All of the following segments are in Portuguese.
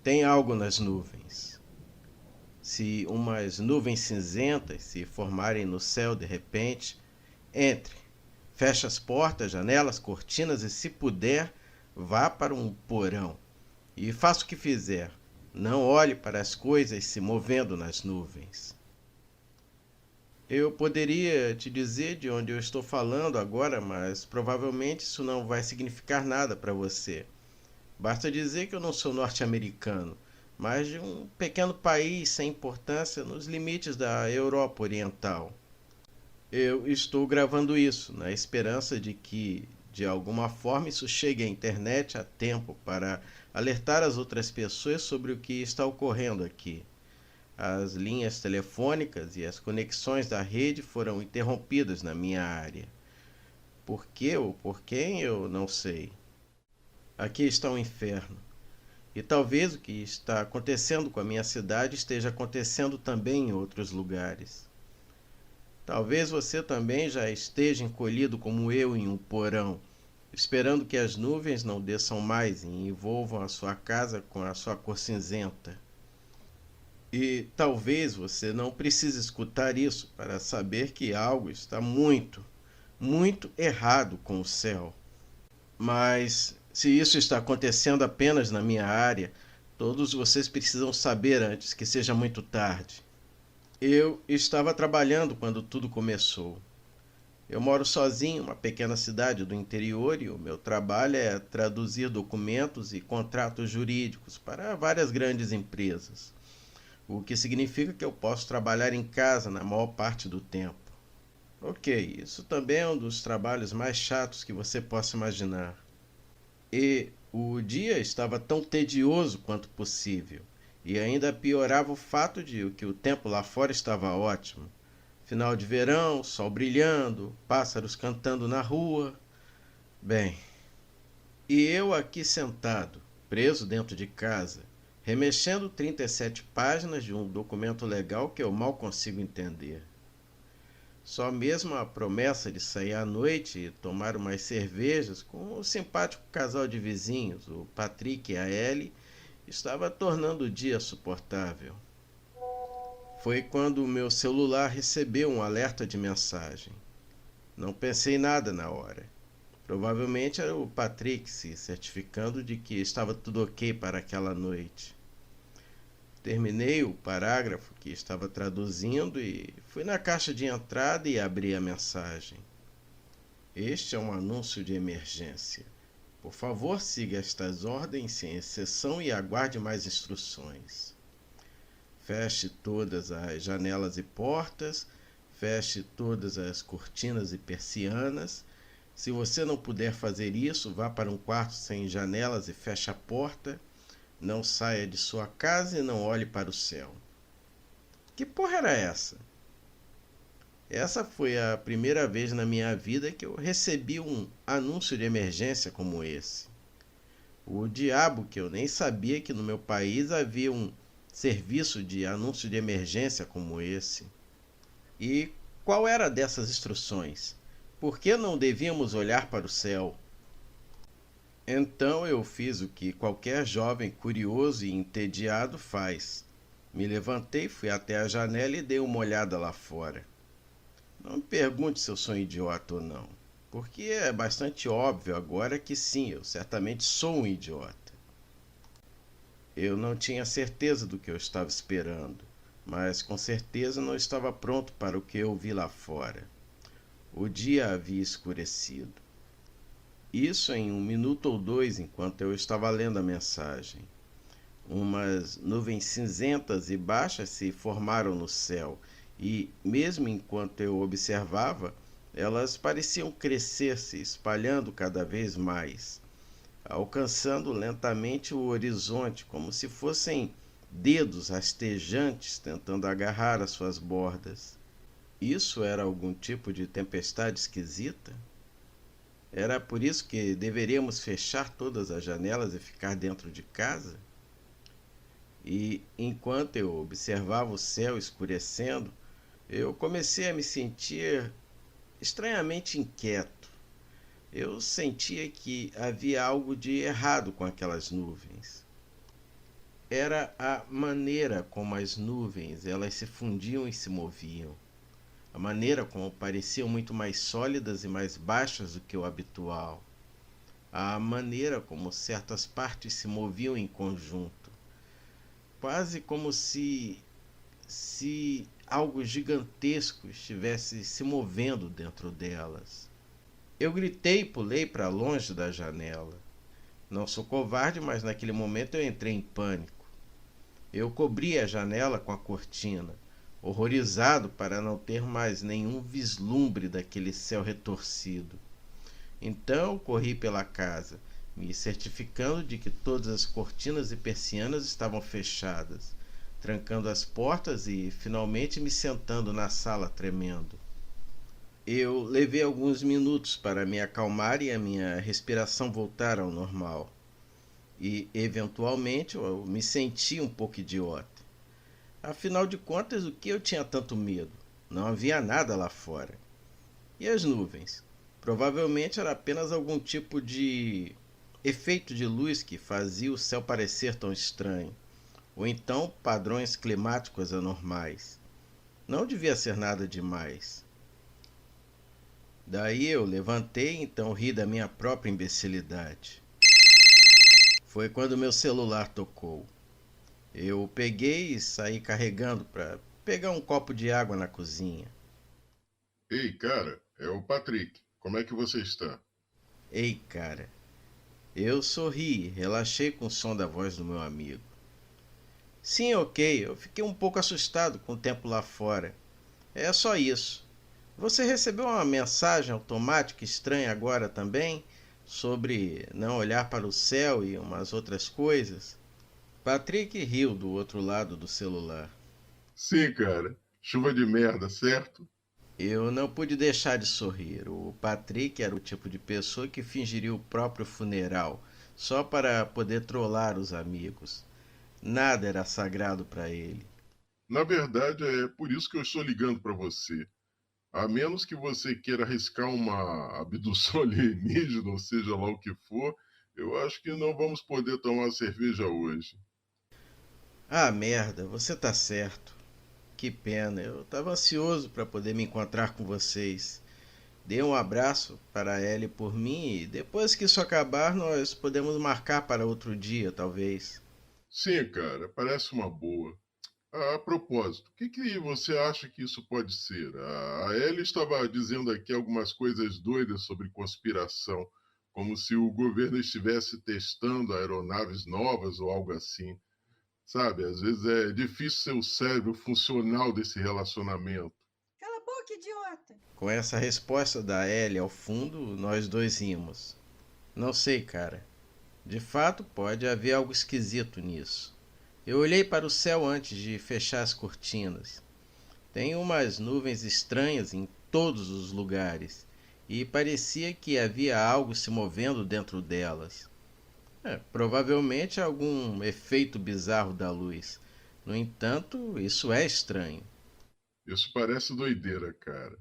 Tem algo nas nuvens. Se umas nuvens cinzentas se formarem no céu de repente, entre, feche as portas, janelas, cortinas e, se puder, vá para um porão e faça o que fizer. Não olhe para as coisas se movendo nas nuvens. Eu poderia te dizer de onde eu estou falando agora, mas provavelmente isso não vai significar nada para você. Basta dizer que eu não sou norte-americano, mas de um pequeno país sem importância nos limites da Europa Oriental. Eu estou gravando isso na esperança de que, de alguma forma, isso chegue à internet a tempo para alertar as outras pessoas sobre o que está ocorrendo aqui. As linhas telefônicas e as conexões da rede foram interrompidas na minha área. Por que ou por quem, eu não sei. Aqui está o inferno. E talvez o que está acontecendo com a minha cidade esteja acontecendo também em outros lugares. Talvez você também já esteja encolhido como eu em um porão, esperando que as nuvens não desçam mais e envolvam a sua casa com a sua cor cinzenta. E talvez você não precise escutar isso para saber que algo está muito, muito errado com o céu. Mas se isso está acontecendo apenas na minha área, todos vocês precisam saber antes que seja muito tarde. Eu estava trabalhando quando tudo começou. Eu moro sozinho em uma pequena cidade do interior e o meu trabalho é traduzir documentos e contratos jurídicos para várias grandes empresas, o que significa que eu posso trabalhar em casa na maior parte do tempo. Ok, isso também é um dos trabalhos mais chatos que você possa imaginar. E o dia estava tão tedioso quanto possível, e ainda piorava o fato de que o tempo lá fora estava ótimo. Final de verão, sol brilhando, pássaros cantando na rua. Bem, e eu aqui sentado, preso dentro de casa, remexendo 37 páginas de um documento legal que eu mal consigo entender. Só mesmo a promessa de sair à noite e tomar umas cervejas com o simpático casal de vizinhos, o Patrick e a Ellie, estava tornando o dia suportável. Foi quando o meu celular recebeu um alerta de mensagem. Não pensei nada na hora. Provavelmente era o Patrick se certificando de que estava tudo ok para aquela noite. Terminei o parágrafo que estava traduzindo e fui na caixa de entrada e abri a mensagem. Este é um anúncio de emergência. Por favor, siga estas ordens sem exceção e aguarde mais instruções. Feche todas as janelas e portas, feche todas as cortinas e persianas. Se você não puder fazer isso, vá para um quarto sem janelas e feche a porta. Não saia de sua casa e não olhe para o céu. Que porra era essa? Essa foi a primeira vez na minha vida que eu recebi um anúncio de emergência como esse. O diabo que eu nem sabia que no meu país havia um serviço de anúncio de emergência como esse. E qual era dessas instruções? Por que não devíamos olhar para o céu? Então eu fiz o que qualquer jovem curioso e entediado faz. Me levantei, fui até a janela e dei uma olhada lá fora. Não me pergunte se eu sou um idiota ou não, porque é bastante óbvio agora que sim, eu certamente sou um idiota. Eu não tinha certeza do que eu estava esperando, mas com certeza não estava pronto para o que eu vi lá fora. O dia havia escurecido. Isso em 1 minuto ou 2 enquanto eu estava lendo a mensagem. Umas nuvens cinzentas e baixas se formaram no céu e, mesmo enquanto eu observava, elas pareciam crescer, se espalhando cada vez mais, alcançando lentamente o horizonte como se fossem dedos rastejantes tentando agarrar as suas bordas. Isso era algum tipo de tempestade esquisita? Era por isso que deveríamos fechar todas as janelas e ficar dentro de casa? E enquanto eu observava o céu escurecendo, eu comecei a me sentir estranhamente inquieto. Eu sentia que havia algo de errado com aquelas nuvens. era a maneira como as nuvens elas se fundiam e se moviam. A maneira como pareciam muito mais sólidas e mais baixas do que o habitual. A maneira como certas partes se moviam em conjunto. Quase como se algo gigantesco estivesse se movendo dentro delas. Eu gritei e pulei para longe da janela. Não sou covarde, mas naquele momento eu entrei em pânico. Eu cobri a janela com a cortina, horrorizado para não ter mais nenhum vislumbre daquele céu retorcido. Então corri pela casa, me certificando de que todas as cortinas e persianas estavam fechadas, trancando as portas e finalmente me sentando na sala tremendo. Eu levei alguns minutos para me acalmar e a minha respiração voltar ao normal. E, eventualmente, eu me senti um pouco idiota. Afinal de contas, o que eu tinha tanto medo? Não havia nada lá fora. E as nuvens? Provavelmente era apenas algum tipo de efeito de luz que fazia o céu parecer tão estranho. Ou então padrões climáticos anormais. Não devia ser nada demais. Daí eu levantei e então ri da minha própria imbecilidade. Foi quando meu celular tocou. Eu peguei e saí carregando para pegar um copo de água na cozinha. Ei, cara, é o Patrick. Como é que você está? Ei, cara. Eu sorri e relaxei com o som da voz do meu amigo. Sim, ok, eu fiquei um pouco assustado com o tempo lá fora. É só isso. Você recebeu uma mensagem automática estranha agora também? Sobre não olhar para o céu e umas outras coisas? Patrick riu do outro lado do celular. Sim, cara. Chuva de merda, certo? Eu não pude deixar de sorrir. O Patrick era o tipo de pessoa que fingiria o próprio funeral só para poder trollar os amigos. Nada era sagrado para ele. Na verdade, é por isso que eu estou ligando para você. A menos que você queira arriscar uma abdução alienígena, ou seja lá o que for, eu acho que não vamos poder tomar cerveja hoje. Ah, merda, você tá certo. Que pena, eu estava ansioso para poder me encontrar com vocês. Dê um abraço para a Ellie por mim e depois que isso acabar, nós podemos marcar para outro dia, talvez. Sim, cara, parece uma boa. A propósito, o que você acha que isso pode ser? A Ellie estava dizendo aqui algumas coisas doidas sobre conspiração, como se o governo estivesse testando aeronaves novas ou algo assim. Sabe, às vezes é difícil ser o cérebro funcional desse relacionamento. Cala a boca, idiota! Com essa resposta da Ellie ao fundo, nós dois rimos. Não sei, cara. De fato, pode haver algo esquisito nisso. Eu olhei para o céu antes de fechar as cortinas. Tem umas nuvens estranhas em todos os lugares e parecia que havia algo se movendo dentro delas. Provavelmente algum efeito bizarro da luz. No entanto, isso é estranho. Isso parece doideira, cara.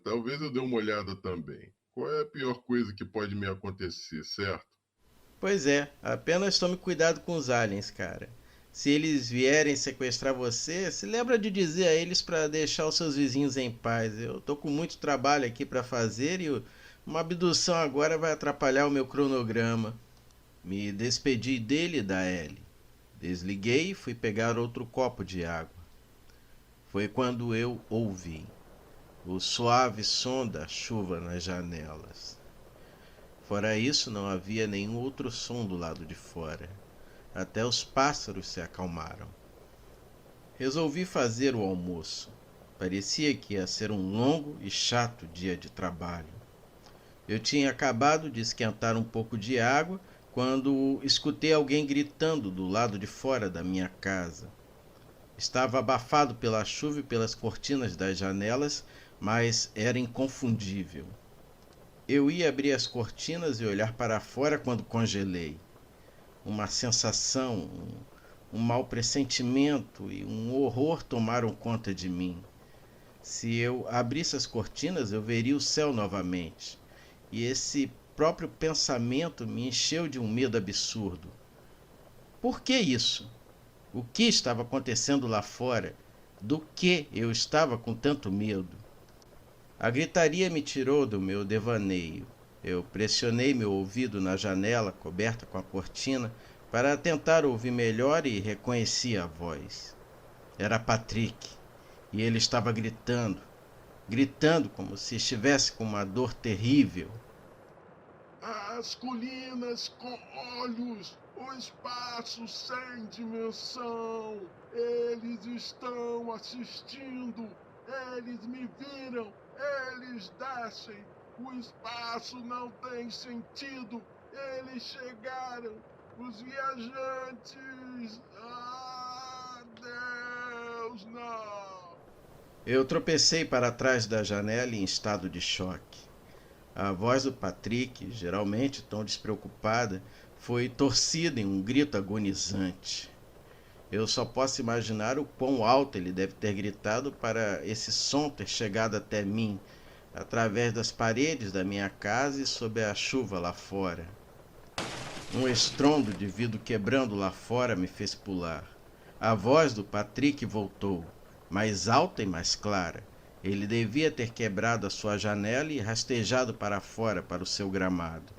Talvez eu dê uma olhada também. Qual é a pior coisa que pode me acontecer, certo? Pois é, apenas tome cuidado com os aliens, cara. Se eles vierem sequestrar você, se lembra de dizer a eles para deixar os seus vizinhos em paz. Eu tô com muito trabalho aqui para fazer e uma abdução agora vai atrapalhar o meu cronograma. Me despedi dele e da Ellie. Desliguei e fui pegar outro copo de água. Foi quando eu ouvi o suave som da chuva nas janelas. Fora isso, não havia nenhum outro som do lado de fora. Até os pássaros se acalmaram. Resolvi fazer o almoço. Parecia que ia ser um longo e chato dia de trabalho. Eu tinha acabado de esquentar um pouco de água quando escutei alguém gritando do lado de fora da minha casa. Estava abafado pela chuva e pelas cortinas das janelas, mas era inconfundível. Eu ia abrir as cortinas e olhar para fora quando congelei. Uma sensação, um mau pressentimento e um horror tomaram conta de mim. Se eu abrisse as cortinas, eu veria o céu novamente. E esse próprio pensamento me encheu de um medo absurdo. Por que isso? O que estava acontecendo lá fora? Do que eu estava com tanto medo? A gritaria me tirou do meu devaneio. Eu pressionei meu ouvido na janela coberta com a cortina para tentar ouvir melhor e reconheci a voz. Era Patrick, e ele estava gritando como se estivesse com uma dor terrível. As colinas com olhos, o espaço sem dimensão. Eles estão assistindo, eles me viram, eles descem. O espaço não tem sentido, eles chegaram, os viajantes. Ah, Deus, não! Eu tropecei para trás da janela em estado de choque. A voz do Patrick, geralmente tão despreocupada, foi torcida em um grito agonizante. Eu só posso imaginar o quão alto ele deve ter gritado para esse som ter chegado até mim, através das paredes da minha casa e sob a chuva lá fora. Um estrondo de vidro quebrando lá fora me fez pular. A voz do Patrick voltou, mais alta e mais clara. Ele devia ter quebrado a sua janela e rastejado para fora para o seu gramado.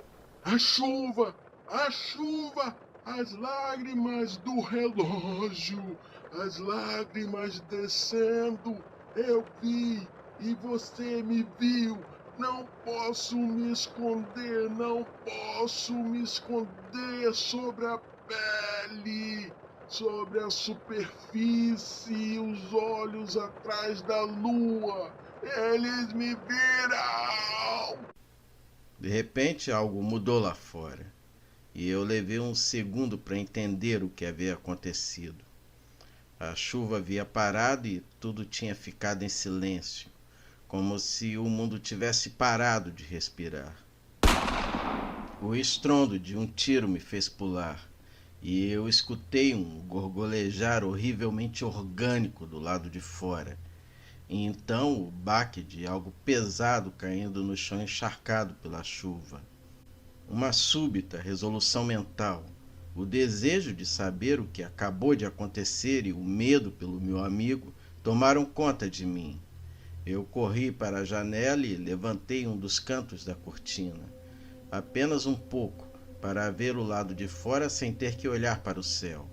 A chuva! A chuva! As lágrimas do relógio! As lágrimas descendo! Eu vi e você me viu! Não posso me esconder, não posso me esconder sobre a pele, sobre a superfície, os olhos atrás da lua. Eles me viram! De repente, algo mudou lá fora, e eu levei um segundo para entender o que havia acontecido. A chuva havia parado e tudo tinha ficado em silêncio, como se o mundo tivesse parado de respirar. O estrondo de um tiro me fez pular, e eu escutei um gorgolejar horrivelmente orgânico do lado de fora. E então o baque de algo pesado caindo no chão encharcado pela chuva. Uma súbita resolução mental, o desejo de saber o que acabou de acontecer e o medo pelo meu amigo tomaram conta de mim. Eu corri para a janela e levantei um dos cantos da cortina, apenas um pouco, para ver o lado de fora sem ter que olhar para o céu.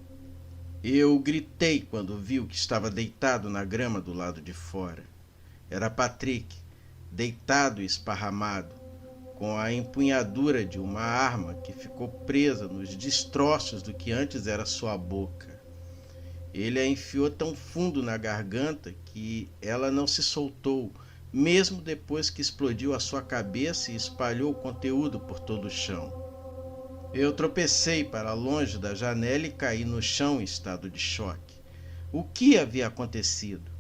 Eu gritei quando vi o que estava deitado na grama do lado de fora. Era Patrick, deitado e esparramado, com a empunhadura de uma arma que ficou presa nos destroços do que antes era sua boca. Ele a enfiou tão fundo na garganta que ela não se soltou, mesmo depois que explodiu a sua cabeça e espalhou o conteúdo por todo o chão. Eu tropecei para longe da janela e caí no chão em estado de choque. O que havia acontecido?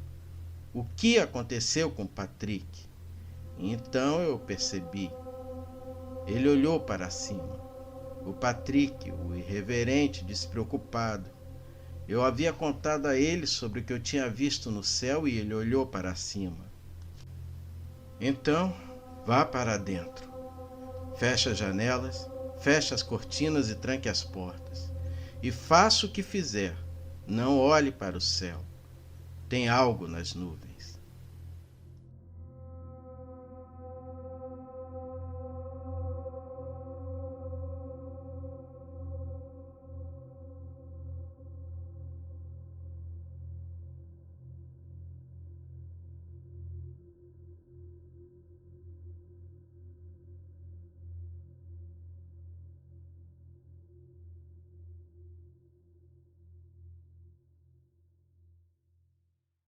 O que aconteceu com Patrick? Então eu percebi. Ele olhou para cima. O Patrick, o irreverente, despreocupado. Eu havia contado a ele sobre o que eu tinha visto no céu e ele olhou para cima. Então, vá para dentro. Feche as janelas, feche as cortinas e tranque as portas. E faça o que fizer. Não olhe para o céu. Tem algo nas nuvens.